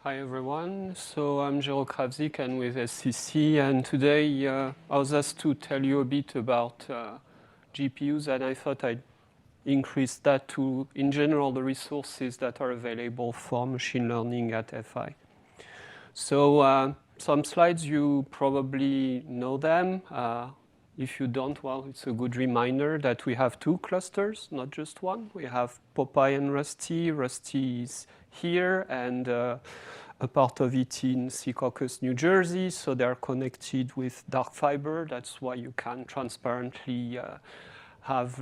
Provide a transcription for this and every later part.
Hi everyone, so I'm Krawezik and with SCC, and today I was asked to tell you a bit about GPUs, and I thought I'd increase that to, in general, the resources that are available for machine learning at FI. So some slides, you probably know them. If you don't, well, it's a good reminder that we have two clusters, not just one. We have Popeye and Rusty. Rusty is here, and a part of it in Secaucus, New Jersey, so they're connected with dark fiber. That's why you can transparently have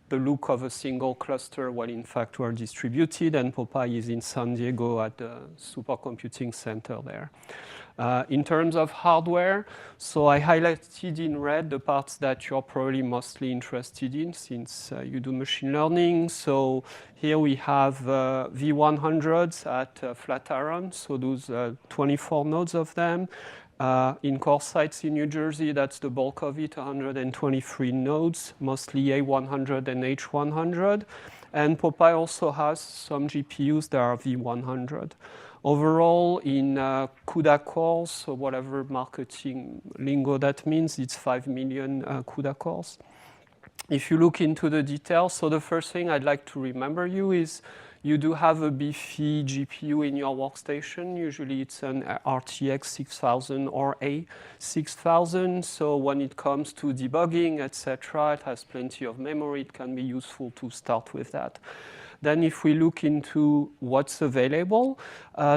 the look of a single cluster while in fact we're distributed, and Popeye is in San Diego at the supercomputing center there. In terms of hardware, so I highlighted in red the parts that you're probably mostly interested in since you do machine learning. So here we have V100s at Flatiron, so those 24 nodes of them. In core sites in New Jersey, that's the bulk of it, 123 nodes, mostly A100 and H100. And Popeye also has some GPUs that are V100. Overall, in CUDA cores, so whatever marketing lingo that means, it's 5 million CUDA cores. If you look into the details, so the first thing I'd like to remember you is you do have a beefy GPU in your workstation. Usually it's an RTX 6000 or A6000. So when it comes to debugging, etc., it has plenty of memory. It can be useful to start with that. Then if we look into what's available,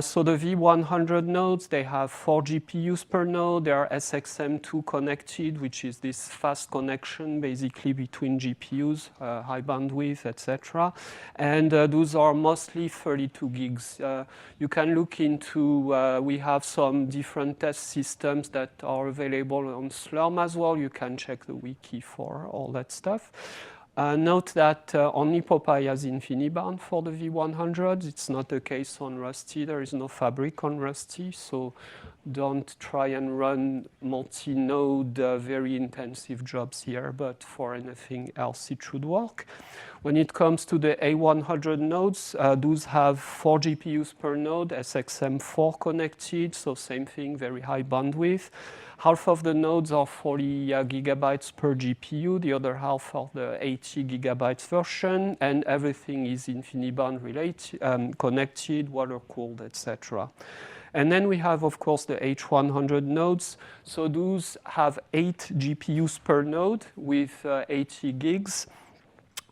so the V100 nodes, they have 4 GPUs per node. They are SXM2 connected, which is this fast connection basically between GPUs, high bandwidth, etc. And those are mostly 32 gigs. You can look into, we have some different test systems that are available on Slurm as well. You can check the wiki for all that stuff. Note that only Popeye has InfiniBand for the V100s. It's not the case on Rusty. There is no fabric on Rusty, so don't try and run multi-node, very intensive jobs here, but for anything else it should work. When it comes to the A100 nodes, those have 4 GPUs per node, SXM4 connected, so same thing, very high bandwidth. Half of the nodes are 40 gigabytes per GPU, the other half are the 80 gigabytes version, and everything is InfiniBand related, connected, water-cooled, etc. And then we have, of course, the H100 nodes. So those have 8 GPUs per node with 80 gigs.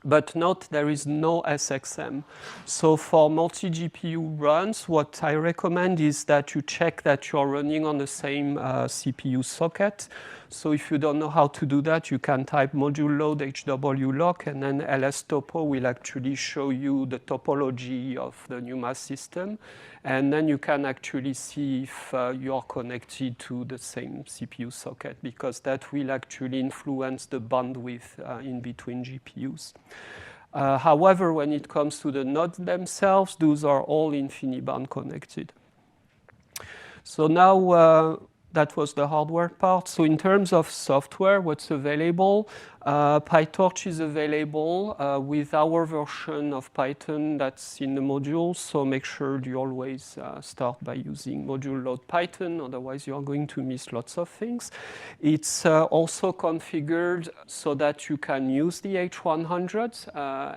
But note, there is no SXM. So for multi-GPU runs, what I recommend is that you check that you're running on the same CPU socket. So if you don't know how to do that, you can type module load HWLock, and then lstopo will actually show you the topology of the NUMA system. And then you can actually see if you are connected to the same CPU socket, because that will actually influence the bandwidth in between GPUs. However, when it comes to the nodes themselves, those are all InfiniBand connected. So now that was the hardware part. So in terms of software, what's available? PyTorch is available with our version of Python that's in the modules. So make sure you always start by using module load Python, otherwise you're going to miss lots of things. It's also configured so that you can use the H100s,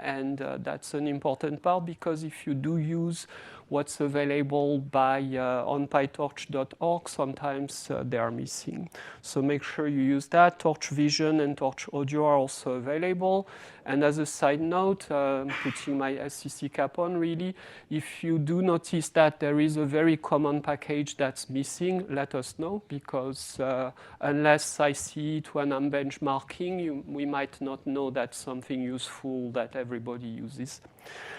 and that's an important part, because if you do use what's available by on pytorch.org, sometimes they are missing. So make sure you use that. Torch Vision and Torch Audio are also available. And as a side note, putting my SCC cap on really, if you do notice that there is a very common package that's missing, let us know, because unless I see it when I'm benchmarking, we might not know that's something useful that everybody uses.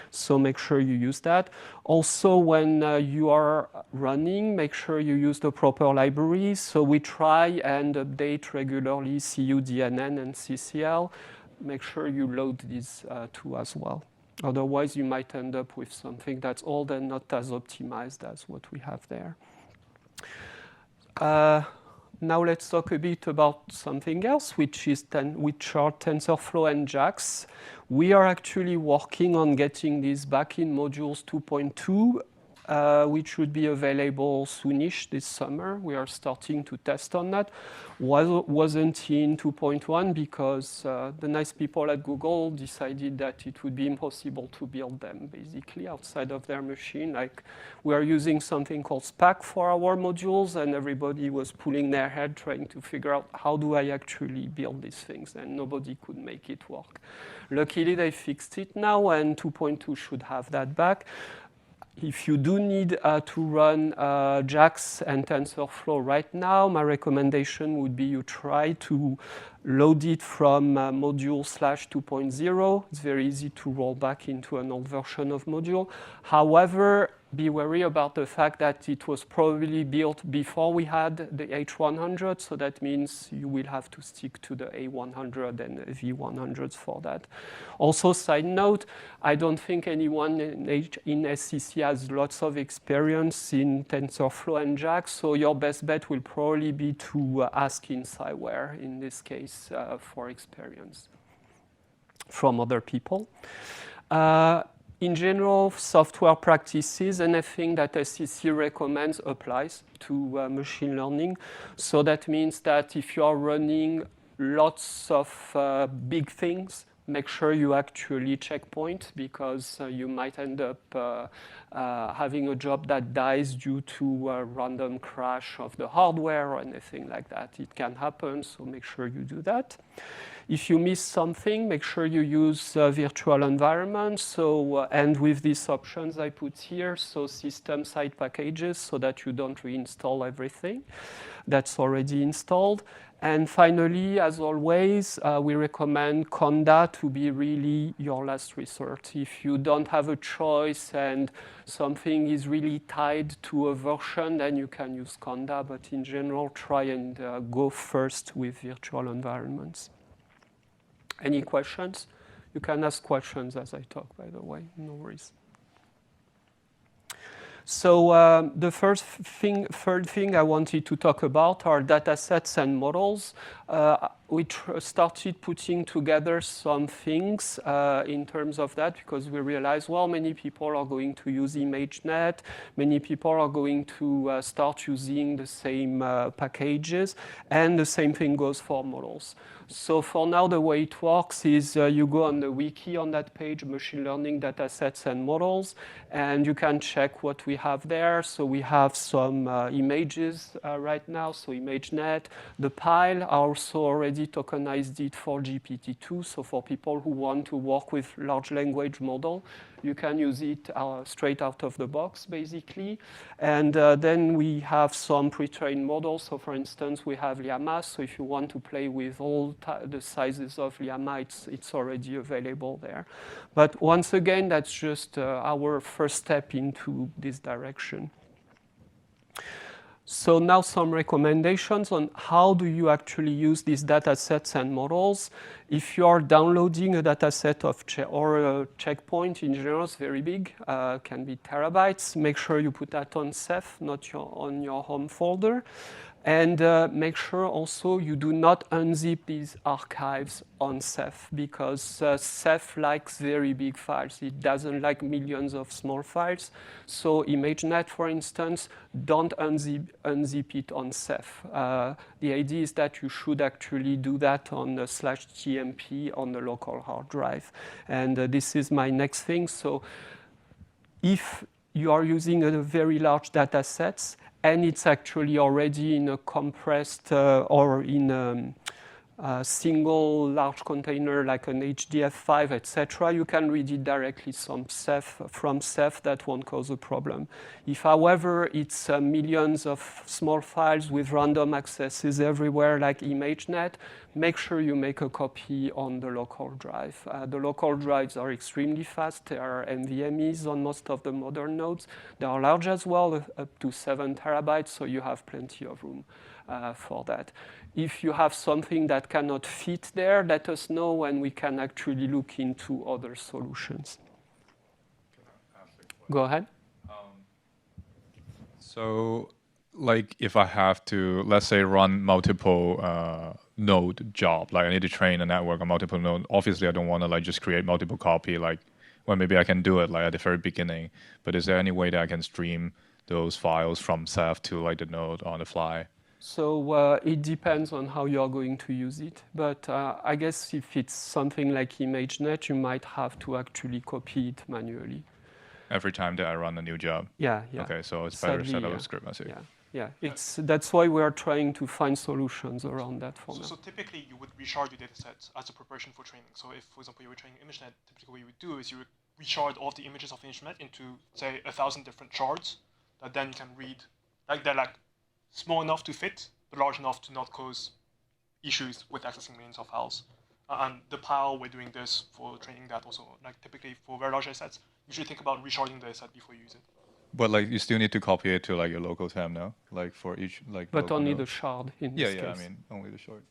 So make sure you use that. Also, when you are running, make sure you use the proper libraries. So we try and update regularly CUDNN and CCL. Make sure you load these too as well. Otherwise, you might end up with something that's old and not as optimized as what we have there. Now let's talk a bit about something else, which are TensorFlow and JAX. We are actually working on getting this back in modules 2.2. which would be available soonish this summer. We are starting to test on that. Wasn't in 2.1 because the nice people at Google decided that it would be impossible to build them basically outside of their machine. Like, we are using something called SPAC for our modules, and everybody was pulling their head trying to figure out how do I actually build these things, and nobody could make it work. Luckily, they fixed it now, and 2.2 should have that back. If you do need to run JAX and TensorFlow right now, my recommendation would be you try to load it from module /2.0. It's very easy to roll back into an old version of module. However, be wary about the fact that it was probably built before we had the H100, so that means you will have to stick to the A100 and V100s for that. Also, side note, I don't think anyone in SCC has lots of experience in TensorFlow and JAX, so your best bet will probably be to ask Insyware in this case for experience from other people. In general, software practices, anything that SCC recommends applies to machine learning. So that means that if you are running lots of big things, make sure you actually checkpoint, because you might end up having a job that dies due to a random crash of the hardware or anything like that. It can happen, so make sure you do that. If you miss something, make sure you use virtual environments. So, and with these options I put here, so system side packages, so that you don't reinstall everything that's already installed. And finally, as always, we recommend Conda to be really your last resort. If you don't have a choice and something is really tied to a version, then you can use Conda. But in general, try and go first with virtual environments. Any questions? You can ask questions as I talk, by the way, no worries. So the third thing I wanted to talk about are data sets and models. We started putting together some things in terms of that, because we realized, well, many people are going to use ImageNet, many people are going to start using the same packages, and the same thing goes for models. So for now, the way it works is you go on the wiki on that page, machine learning data sets and models, and you can check what we have there. So we have some images right now, so ImageNet. The pile, I also already tokenized it for GPT-2, so for people who want to work with large language model, you can use it straight out of the box, basically. And then we have some pre-trained models. So for instance, we have Llama. So if you want to play with all the sizes of Llama, it's already available there. But once again, that's just our first step into this direction. So now some recommendations on how do you actually use these data sets and models. If you are downloading a data set or a checkpoint, in general, it's very big, can be terabytes. Make sure you put that on Ceph, not on your home folder. And make sure also you do not unzip these archives on Ceph, because Ceph likes very big files. It doesn't like millions of small files. So ImageNet, for instance, don't unzip it on Ceph. The idea is that you should actually do that on the /tmp on the local hard drive. And this is my next thing. So if you are using a very large data sets, and it's actually already in a compressed or in a single large container like an HDF5, etc., you can read it directly from Ceph. That won't cause a problem. If, however, it's millions of small files with random accesses everywhere like ImageNet, make sure you make a copy on the local drive. The local drives are extremely fast. There are NVMEs on most of the modern nodes. They are large as well, up to 7 terabytes, so you have plenty of room for that. If you have something that cannot fit there, let us know, and we can actually look into other solutions. Go ahead. So, like, if I have to, let's say, run multiple node job, like I need to train a network on multiple nodes. Obviously, I don't want to like just create multiple copy, like well, maybe I can do it like at the very beginning, but is there any way that I can stream those files from Ceph to like the node on the fly? So it depends on how you're going to use it. But I guess if it's something like ImageNet, you might have to actually copy it manually. Every time that I run a new job? Yeah, yeah. Okay, so it's better to set up yeah. a script, I see. Yeah. That's why we are trying to find solutions around that for now. So typically you would reshard your dataset as a preparation for training. So if, for example, you were training ImageNet, typically what you would do is you would reshard all of the images of ImageNet into, say, 1,000 different shards that then you can read. Like they're like small enough to fit, but large enough to not cause issues with accessing millions of files. And the PAL, we're doing this for training that also. Like typically for very large datasets, you should think about resharding the dataset before you use it. But like you still need to copy it to like your local TAM now, like for each like. But only node. the shard in this case. Yeah. I mean only the shard.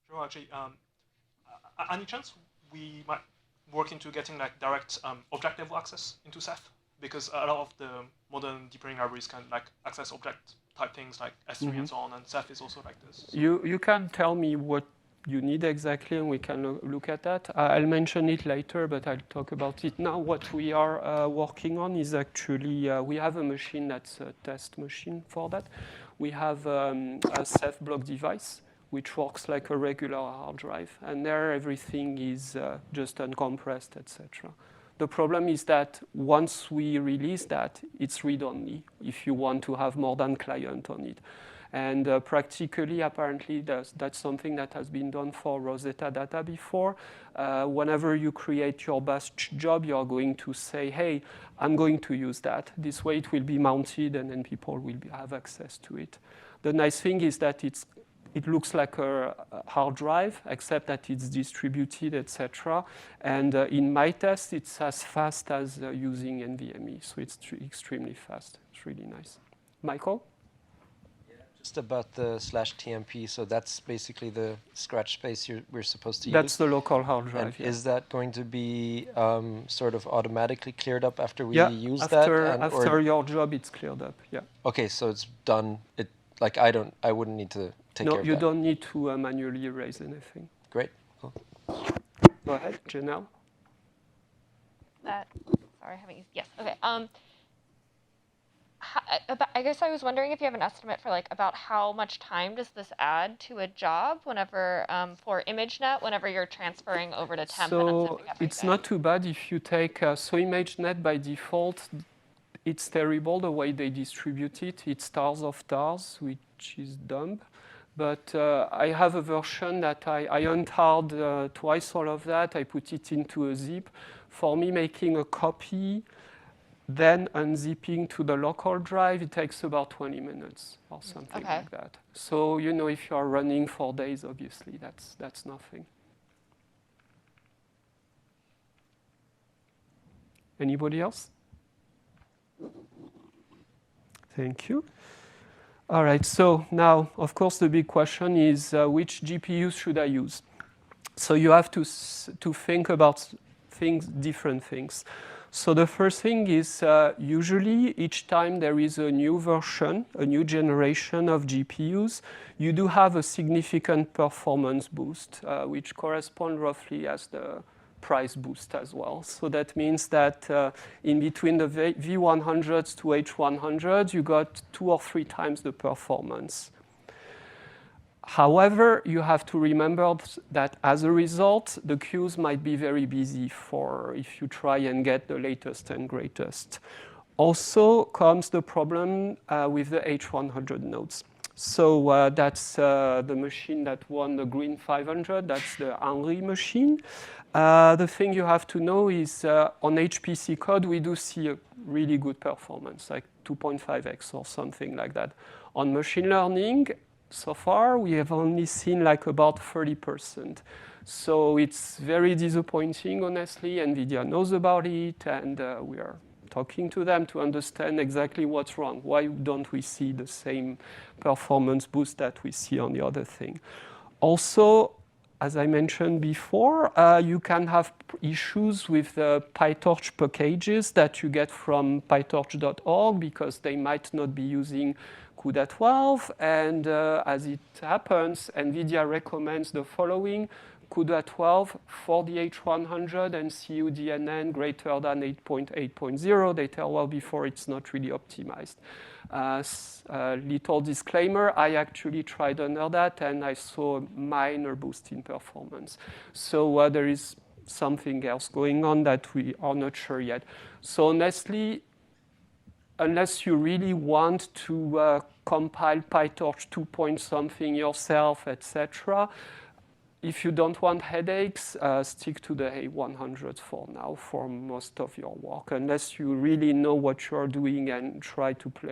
Sure, actually, any chance we might work into getting like direct object level access into Ceph? Because a lot of the modern deep learning libraries can like access object type things like S3 and so on, and Ceph is also like this. So. You can tell me what you need exactly, and we can look at that. I'll mention it later, but I'll talk about it now. What we are working on is actually, we have a machine that's a test machine for that. We have a Ceph block device, which works like a regular hard drive. And there, everything is just uncompressed, etc. The problem is that once we release that, it's read-only if you want to have more than client on it. And practically, apparently, that's something that has been done for Rosetta data before. Whenever you create your batch job, you're going to say, hey, I'm going to use that. This way it will be mounted, and then people will have access to it. The nice thing is that it looks like a hard drive, except that it's distributed, etc. And in my test, it's as fast as using NVMe. So it's extremely fast. It's really nice. Michael? Just about the /TMP, so that's basically the scratch space we're supposed to use. That's the local hard drive. And is that going to be sort of automatically cleared up after we use after, that? After your job, it's cleared up. Yeah. Okay, so it's done. I wouldn't need to take care of that. No, you don't need to manually erase anything. Great. Cool. Go ahead, Janelle. Sorry, I haven't used. Yes. Okay. I guess I was wondering if you have an estimate for like about how much time does this add to a job whenever for ImageNet whenever you're transferring over to temp. So it's not too bad if you take so ImageNet by default. It's terrible the way they distribute it. It's stars of stars, which is dumb. But I have a version that I untard twice all of that. I put it into a zip. For me, making a copy, then unzipping to the local drive, it takes about 20 minutes or something like that. So, if you are running for days, obviously, that's nothing. Anybody else? Thank you. All right, so now, of course, the big question is which GPUs should I use? So you have to think about different things. So the first thing is usually each time there is a new version, a new generation of GPUs, you do have a significant performance boost, which corresponds roughly as the price boost as well. So that means that in between the V100s to H100s, you got 2 or 3 times the performance. However, you have to remember that as a result, the queues might be very busy if you try and get the latest and greatest. Also comes the problem with the H100 nodes. So that's the machine that won the Green 500. That's the Henry machine. The thing you have to know is on HPC code, we do see a really good performance, like 2.5x or something like that. On machine learning, so far, we have only seen like about 30%. So it's very disappointing, honestly. NVIDIA knows about it, and we are talking to them to understand exactly what's wrong. Why don't we see the same performance boost that we see on the other thing? Also, as I mentioned before, you can have issues with the PyTorch packages that you get from pytorch.org because they might not be using CUDA 12. And as it happens, NVIDIA recommends the following: CUDA 12 for the H100 and CUDNN greater than 8.8.0. They tell, well, before it's not really optimized. Little disclaimer, I actually tried under that and I saw a minor boost in performance. So there is something else going on that we are not sure yet. So honestly, unless you really want to compile PyTorch 2 point something yourself, etc., if you don't want headaches, stick to the A100 for now for most of your work, unless you really know what you're doing and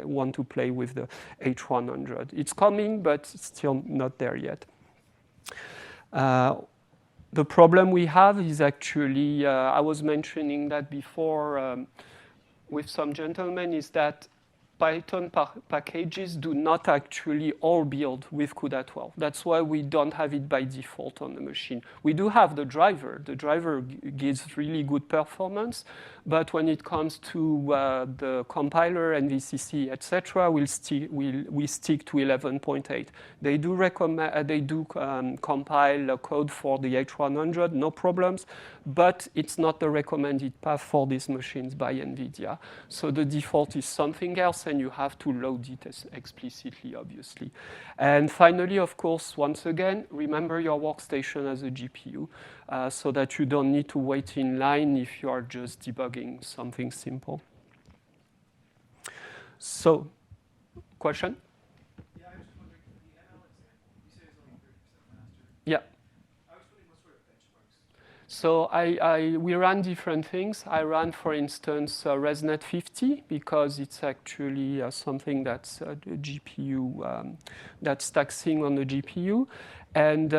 want to play with the H100. It's coming, but still not there yet. The problem we have is actually, I was mentioning that before with some gentlemen, is that Python packages do not actually all build with CUDA 12. That's why we don't have it by default on the machine. We do have the driver. The driver gives really good performance, but when it comes to the compiler and VCC, etc., we stick to 11.8. They do recommend, compile code for the H100, no problems, but it's not the recommended path for these machines by NVIDIA. So the default is something else, and you have to load it explicitly, obviously. And finally, of course, once again, remember your workstation as a GPU so that you don't need to wait in line if you are just debugging something simple. So, question? Yeah, I was just wondering, for the ML example, you say it's only 30% faster. Yeah. I was wondering what sort of benchmarks. So we ran different things. I ran, for instance, ResNet 50 because it's actually something that's a GPU that's taxing on the GPU. And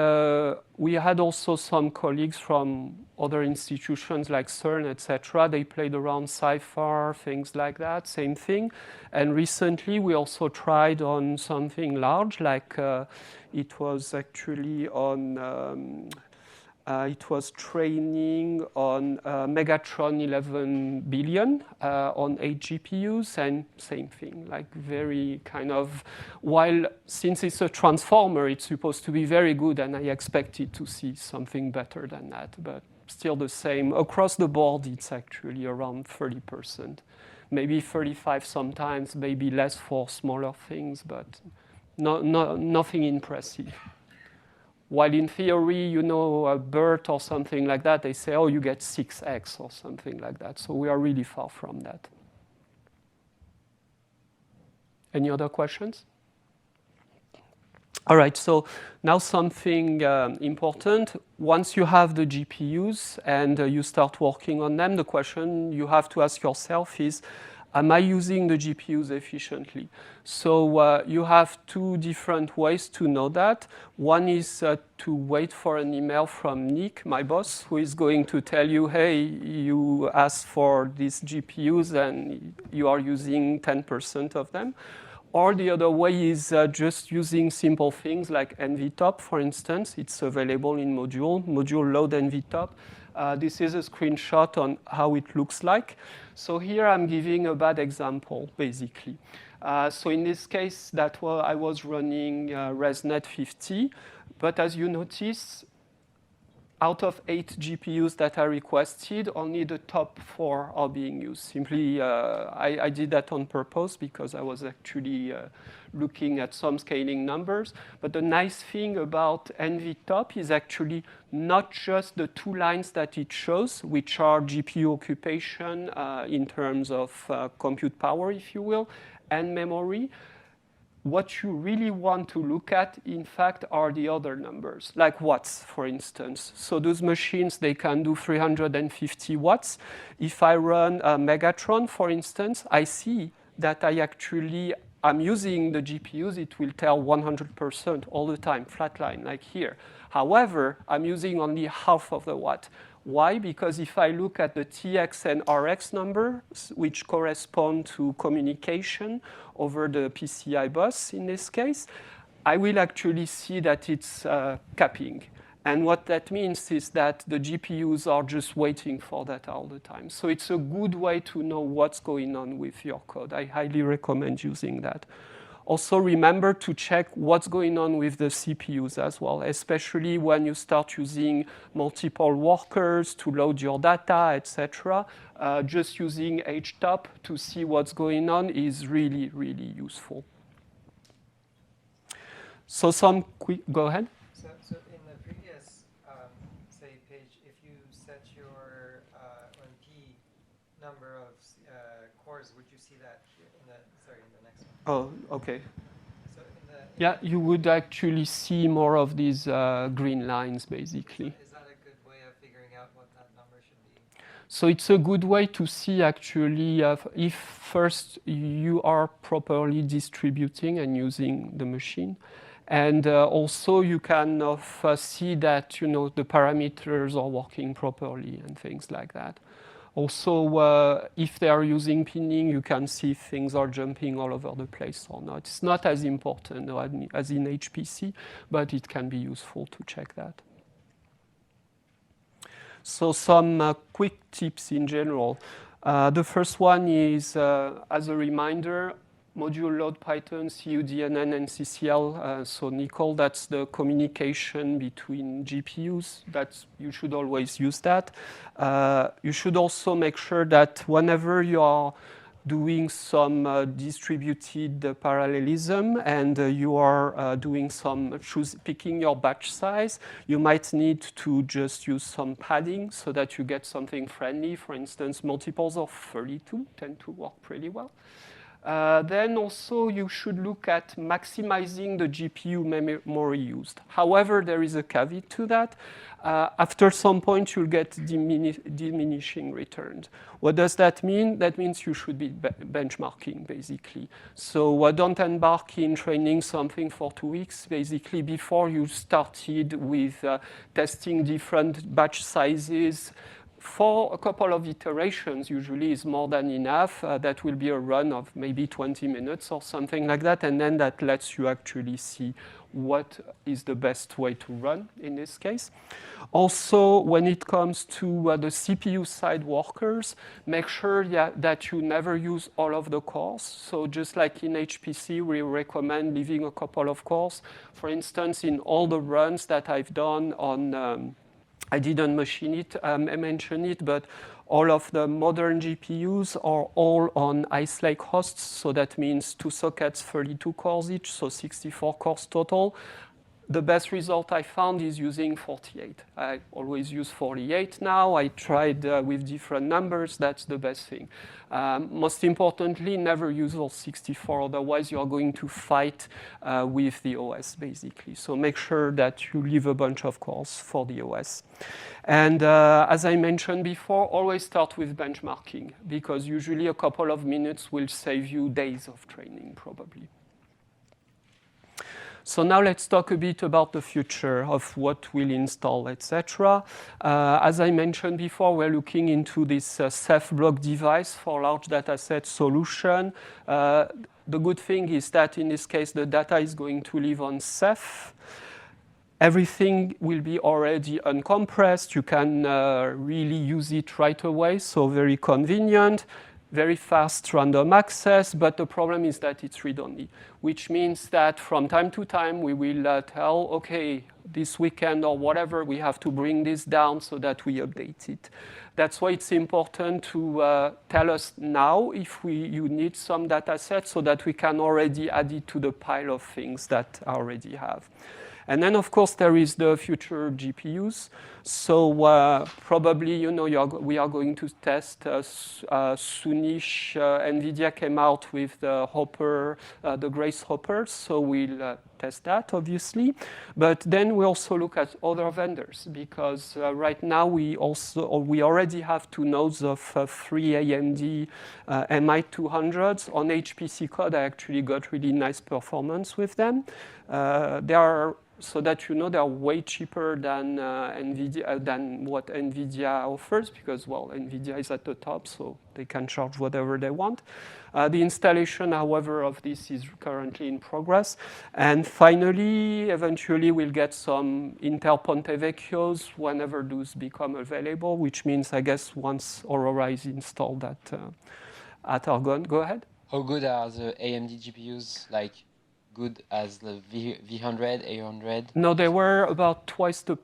we had also some colleagues from other institutions like CERN, etc. They played around CIFAR, things like that, same thing. And recently we also tried on something large, like it was actually on it was training on Megatron 11 billion on 8 GPUs, and same thing, like very kind of, while since it's a transformer, it's supposed to be very good, and I expected to see something better than that, but still the same. Across the board, it's actually around 30%, maybe 35 sometimes, maybe less for smaller things, but nothing impressive. While in theory, you know, a BERT or something like that, they say, oh, you get 6x or something like that. So we are really far from that. Any other questions? All right, so now something important. Once you have the GPUs and you start working on them, the question you have to ask yourself is, am I using the GPUs efficiently? So you have two different ways to know that. One is to wait for an email from Nick, my boss, who is going to tell you, hey, you asked for these GPUs and you are using 10% of them. Or the other way is just using simple things like NVTop, for instance. It's available in module load NVTop. This is a screenshot on how it looks like. So here I'm giving a bad example, basically. So in this case, I was running ResNet 50. But as you notice, out of 8 GPUs that I requested, only the top 4 are being used. Simply, I did that on purpose because I was actually looking at some scaling numbers. But the nice thing about NVTop is actually not just the 2 lines that it shows, which are GPU occupation in terms of compute power, if you will, and memory. What you really want to look at, in fact, are the other numbers, like watts, for instance. So those machines, they can do 350 watts. If I run a Megatron, for instance, I see that I'm using the GPUs. It will tell 100% all the time, flatline, like here. However, I'm using only half of the watt. Why? Because if I look at the TX and RX numbers, which correspond to communication over the PCI bus in this case, I will actually see that it's capping. And what that means is that the GPUs are just waiting for that all the time. So it's a good way to know what's going on with your code. I highly recommend using that. Also remember to check what's going on with the CPUs as well, especially when you start using multiple workers to load your data, etc. Just using htop to see what's going on is really, really useful. So some quick, go ahead. So in the previous, say, page, if you set your OMP number of cores, would you see that here in the next one? Oh, okay. So Yeah, you would actually see more of these green lines, basically. Is that a good way of figuring out what that number should be? So it's a good way to see actually if first you are properly distributing and using the machine. And also you kind of see that the parameters are working properly and things like that. Also, if they are using pinning, you can see if things are jumping all over the place or not. It's not as important as in HPC, but it can be useful to check that. So some quick tips in general. The first one is, as a reminder, module load Python, CUDNN, and CCL. So Nickel, that's the communication between GPUs. You should always use that. You should also make sure that whenever you are doing some distributed parallelism and you are doing some picking your batch size, you might need to just use some padding so that you get something friendly. For instance, multiples of 32 tend to work pretty well. Then also you should look at maximizing the GPU memory used. However, there is a caveat to that. After some point, you'll get diminishing returns. What does that mean? That means you should be benchmarking, basically. So don't embark in training something for 2 weeks, basically, before you started with testing different batch sizes. For a couple of iterations, usually is more than enough. That will be a run of maybe 20 minutes or something like that, and then that lets you actually see what is the best way to run in this case. Also, when it comes to the CPU side workers, make sure that you never use all of the cores. So just like in HPC, we recommend leaving a couple of cores. For instance, in all the runs that I've done on I didn't mention it, but all of the modern GPUs are all on Ice Lake hosts. So that means 2 sockets, 32 cores each, so 64 cores total. The best result I found is using 48. I always use 48 now. I tried with different numbers. That's the best thing. Most importantly, never use all 64. Otherwise, you are going to fight with the OS, basically. So make sure that you leave a bunch of cores for the OS. And as I mentioned before, always start with benchmarking, because usually a couple of minutes will save you days of training, probably. So now let's talk a bit about the future of what we'll install, etc. As I mentioned before, we're looking into this Ceph block device for large dataset solution. The good thing is that in this case, the data is going to live on Ceph. Everything will be already uncompressed. You can really use it right away, so very convenient. Very fast random access, but the problem is that it's read-only, which means that from time to time we will tell, okay, this weekend or whatever, we have to bring this down so that we update it. That's why it's important to tell us now if you need some data sets so that we can already add it to the pile of things that I already have. And then, of course, there is the future GPUs. So probably, we are going to test soonish. NVIDIA came out with the Hopper, the Grace Hoppers. So we'll test that, obviously. But then we also look at other vendors, because right now we already have 2 nodes of 3 AMD MI200s. On HPC code, I actually got really nice performance with them. They are, so that they are way cheaper than NVIDIA, than what NVIDIA offers, because, well, NVIDIA is at the top, so they can charge whatever they want. The installation, however, of this is currently in progress. And finally, eventually, we'll get some Intel Ponte Vecchios whenever those become available, which means, I guess, once Aurora is installed at Argonne. Go ahead. How good are the AMD GPUs? Like, good as the V100, A100? No, they were about twice the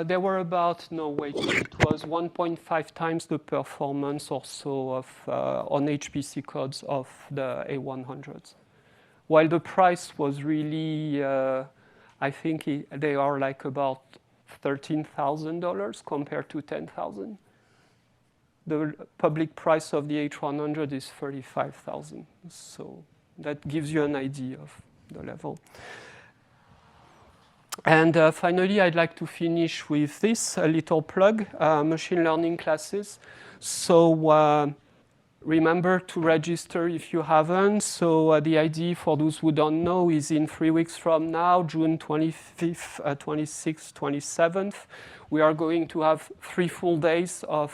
they were about, no, wait, it was 1.5 times the performance or so of on HPC codes of the A100s. While the price was really, I think they are like about $13,000 compared to $10,000. The public price of the H100 is $35,000. So that gives you an idea of the level. And finally, I'd like to finish with this, a little plug, machine learning classes. So remember to register if you haven't. So the idea, for those who don't know, is in 3 weeks from now, June 25th, 26th, 27th, we are going to have 3 full days of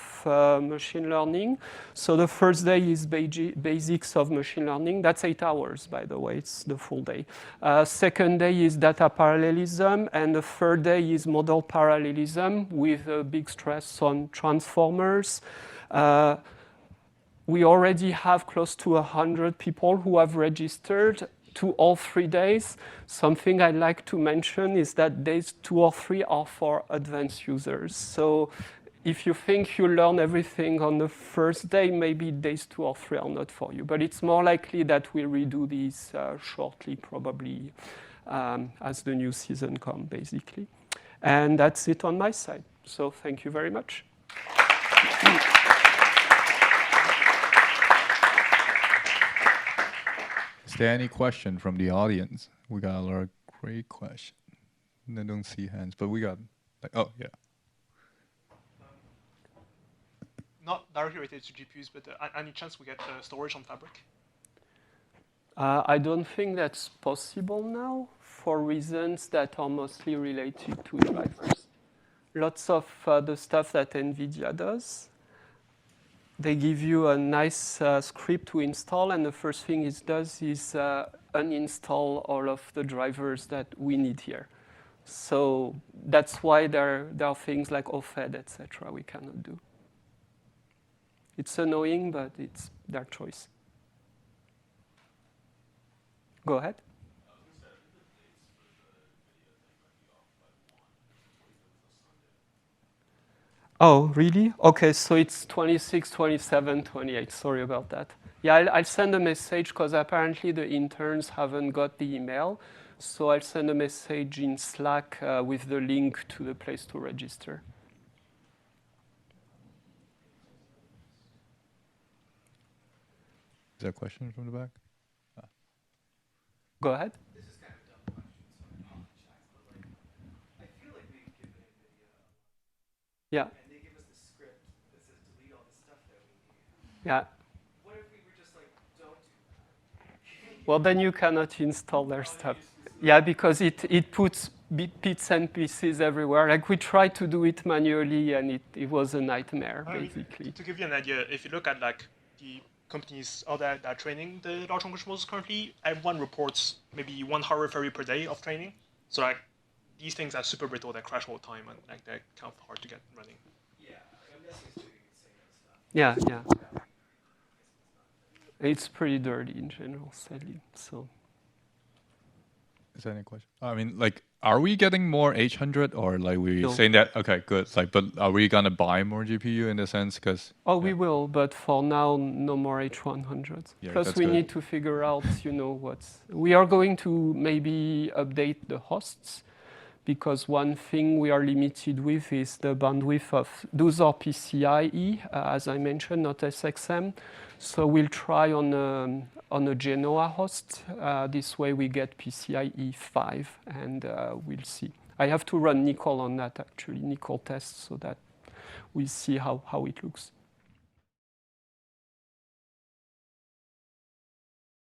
machine learning. So the first day is basics of machine learning. That's 8 hours, by the way. It's the full day. Second day is data parallelism. And the third day is model parallelism with a big stress on transformers. We already have close to 100 people who have registered to all 3 days. Something I'd like to mention is that days 2 or 3 are for advanced users. So if you think you learn everything on the first day, maybe days 2 or 3 are not for you. But it's more likely that we'll redo these shortly, probably as the new season comes, basically. And that's it on my side. So thank you very much. Is there any question from the audience? We got a lot of great questions. I don't see hands, but we got, like, oh, yeah. Not directly related to GPUs, but any chance we get storage on Fabric? I don't think that's possible now for reasons that are mostly related to drivers. Lots of the stuff that NVIDIA does, they give you a nice script to install, and the first thing it does is uninstall all of the drivers that we need here. So that's why there are things like OFED, etc. we cannot do. It's annoying, but it's their choice. Go ahead. Oh, really? Okay, so it's 26, 27, 28. Sorry about that. Yeah, I'll send a message because apparently the interns haven't got the email. So I'll send a message in Slack with the link to the place to register. Is there a question from the back? Go ahead. This is kind of a dumb question, so I apologize. But like, I feel like we've given NVIDIA Yeah. and they give us the script that says delete all the stuff that we need. Yeah. What if we were just like, don't do that? Well, then you cannot install their stuff. Yeah, because it puts bits and pieces everywhere. Like we tried to do it manually, and it was a nightmare, basically. To give you an idea, if you look at like the companies out there that are training the large language models currently, everyone reports maybe 1 hour ferry per day of training. So like these things are super brittle, they crash all the time, and like they're kind of hard to get running. Yeah, I'm guessing it's doing the same stuff. Yeah. It's pretty dirty in general, sadly. So. Is there any question? I mean, like, are we getting more H100 or like we saying that? Okay, good. Like, but are we gonna buy more GPU in the sense? Because we will, but for now, no more H100s. Yeah, Plus, we need to figure out, what's. We are going to maybe update the hosts, because one thing we are limited with is the bandwidth of. Those are PCIe, as I mentioned, not SXM. So we'll try on a Genoa host. This way we get PCIe 5, and we'll see. I have to run Nickel on that, actually, Nickel tests, so that we see how it looks.